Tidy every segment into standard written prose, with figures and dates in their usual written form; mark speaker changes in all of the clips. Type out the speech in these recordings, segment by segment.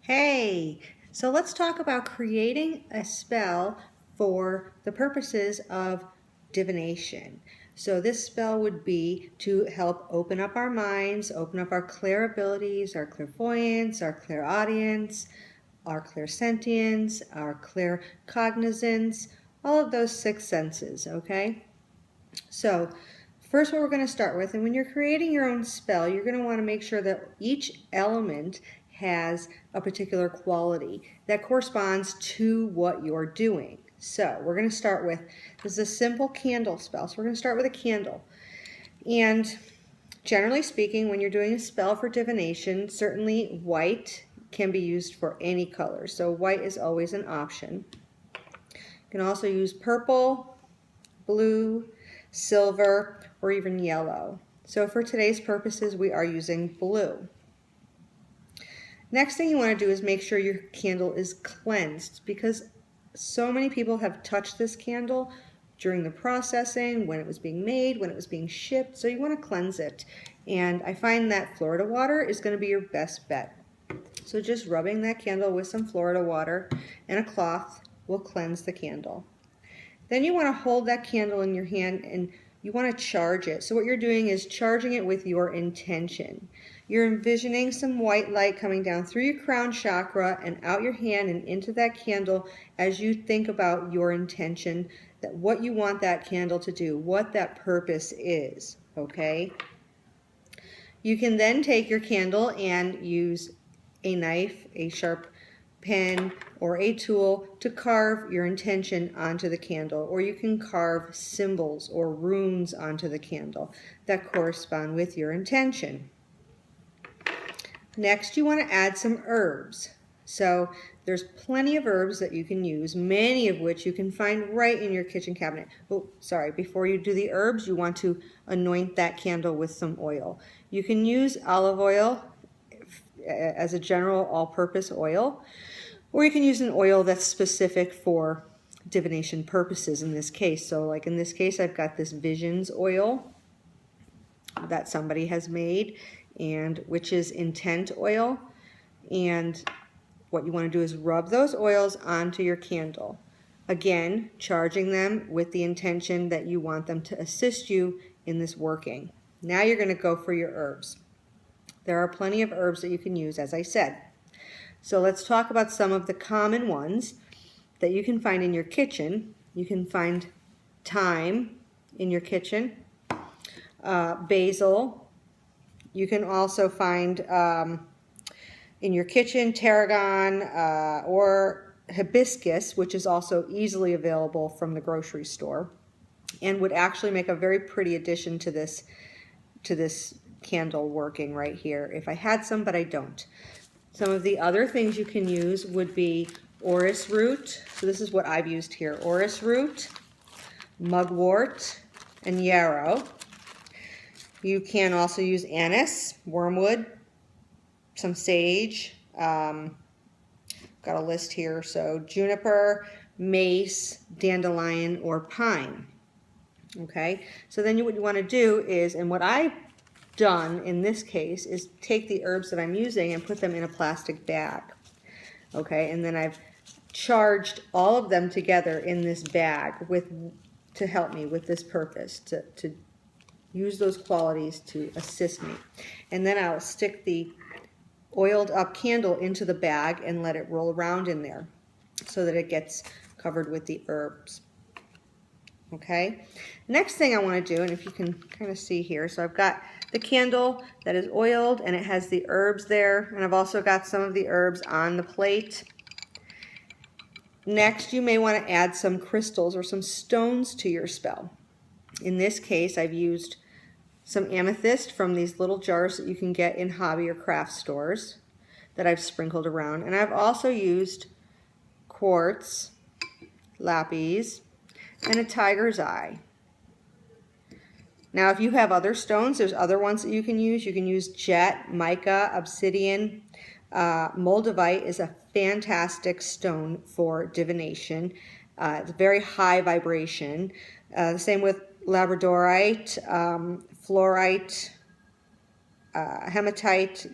Speaker 1: Hey, so let's talk about creating a spell for the purposes of divination. So this spell would be to help open up our minds, open up our clair abilities, our clairvoyance, our clairaudience, our clairsentience, our claircognizance, all of those six senses, okay? So first what we're going to start with, and when you're creating your own spell, you're going to want to make sure that each element has a particular quality that corresponds to what you're doing. So we're going to start with, this is a simple candle spell, so we're going to start with a candle. And generally speaking, when you're doing a spell for divination, certainly white can be used for any color. So white is always an option. You can also use purple, blue, silver, or even yellow. So for today's purposes, we are using blue. Next thing you want to do is make sure your candle is cleansed, because so many people have touched this candle during the processing, when it was being made, when it was being shipped, so you want to cleanse it. And I find that Florida water is going to be your best bet. So just rubbing that candle with some Florida water and a cloth will cleanse the candle. Then you want to hold that candle in your hand and you want to charge it. So what you're doing is charging it with your intention. You're envisioning some white light coming down through your crown chakra and out your hand and into that candle as you think about your intention, that what you want that candle to do, what that purpose is, okay? You can then take your candle and use a knife, a sharp pen, or a tool to carve your intention onto the candle, or you can carve symbols or runes onto the candle that correspond with your intention. Next, you want to add some herbs. So there's plenty of herbs that you can use, many of which you can find right in your kitchen cabinet. Oh, sorry, before you do the herbs, you want to anoint that candle with some oil. You can use olive oil as a general all-purpose oil, or you can use an oil that's specific for divination purposes in this case. So like in this case, I've got this Visions oil that somebody has made, and which is intent oil. And what you want to do is rub those oils onto your candle. Again, charging them with the intention that you want them to assist you in this working. Now you're going to go for your herbs. There are plenty of herbs that you can use, as I said. So let's talk about some of the common ones that you can find in your kitchen. You can find thyme in your kitchen, basil. You can also find in your kitchen tarragon or hibiscus, which is also easily available from the grocery store and would actually make a very pretty addition to this candle working right here if I had some, but I don't. Some of the other things you can use would be orris root. So this is what I've used here: orris root, mugwort, and yarrow. You can also use anise, wormwood, some sage. Got a list here. So juniper, mace, dandelion, or pine. Okay, so then what you want to do is, and what I've done in this case, is take the herbs that I'm using and put them in a plastic bag. Okay, and then I've charged all of them together in this bag to help me with this purpose, to use those qualities to assist me. And then I'll stick the oiled up candle into the bag and let it roll around in there so that it gets covered with the herbs. Okay, next thing I want to do, and if you can kind of see here, so I've got the candle that is oiled and it has the herbs there, and I've also got some of the herbs on the plate. Next, you may want to add some crystals or some stones to your spell. In this case, I've used some amethyst from these little jars that you can get in hobby or craft stores that I've sprinkled around, and I've also used quartz, lapis, and a tiger's eye. Now if you have other stones, there's other ones that you can use. You can use jet, mica, obsidian. Moldavite is a fantastic stone for divination. It's very high vibration. The same with labradorite, fluorite, hematite,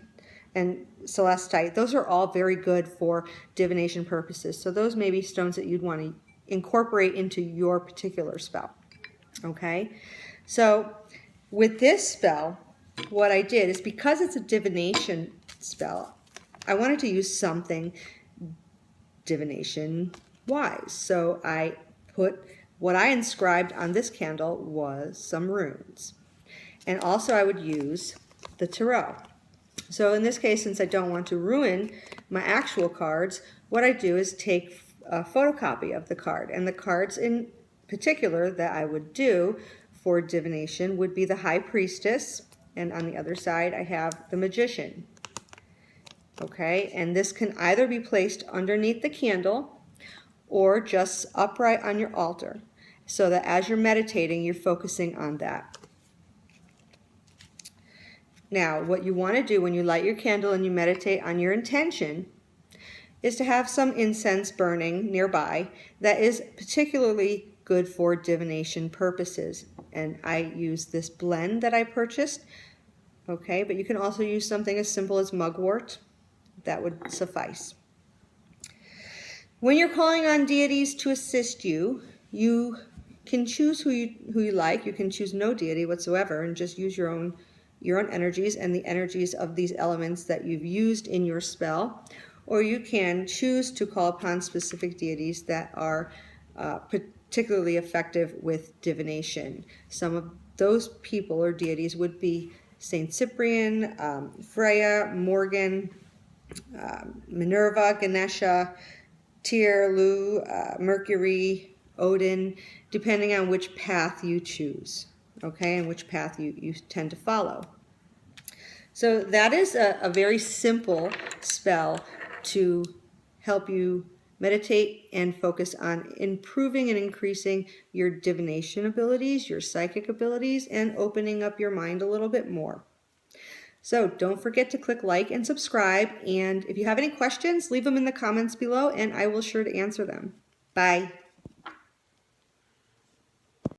Speaker 1: and celestite. Those are all very good for divination purposes. So those may be stones that you'd want to incorporate into your particular spell. Okay, so with this spell, what I did is, because it's a divination spell, I wanted to use something divination wise. So I put, what I inscribed on this candle was some runes. And also I would use the tarot. So in this case, since I don't want to ruin my actual cards, what I do is take a photocopy of the card. And the cards in particular that I would do for divination would be the High Priestess, and on the other side I have the Magician. Okay, and this can either be placed underneath the candle or just upright on your altar, so that as you're meditating, you're focusing on that. Now, what you want to do when you light your candle and you meditate on your intention is to have some incense burning nearby that is particularly good for divination purposes. And I use this blend that I purchased. Okay, but you can also use something as simple as mugwort. That would suffice. When you're calling on deities to assist you, you can choose who you like. You can choose no deity whatsoever and just use your own energies and the energies of these elements that you've used in your spell. Or you can choose to call upon specific deities that are particularly effective with divination. Some of those people or deities would be Saint Cyprian, Freya, Morgan, Minerva, Ganesha, Tyr, Lu, Mercury, Odin, depending on which path you choose, okay, and which path you tend to follow. So that is a very simple spell to help you meditate and focus on improving and increasing your divination abilities, your psychic abilities, and opening up your mind a little bit more. So don't forget to click like and subscribe, and if you have any questions, leave them in the comments below and I will sure to answer them. Bye.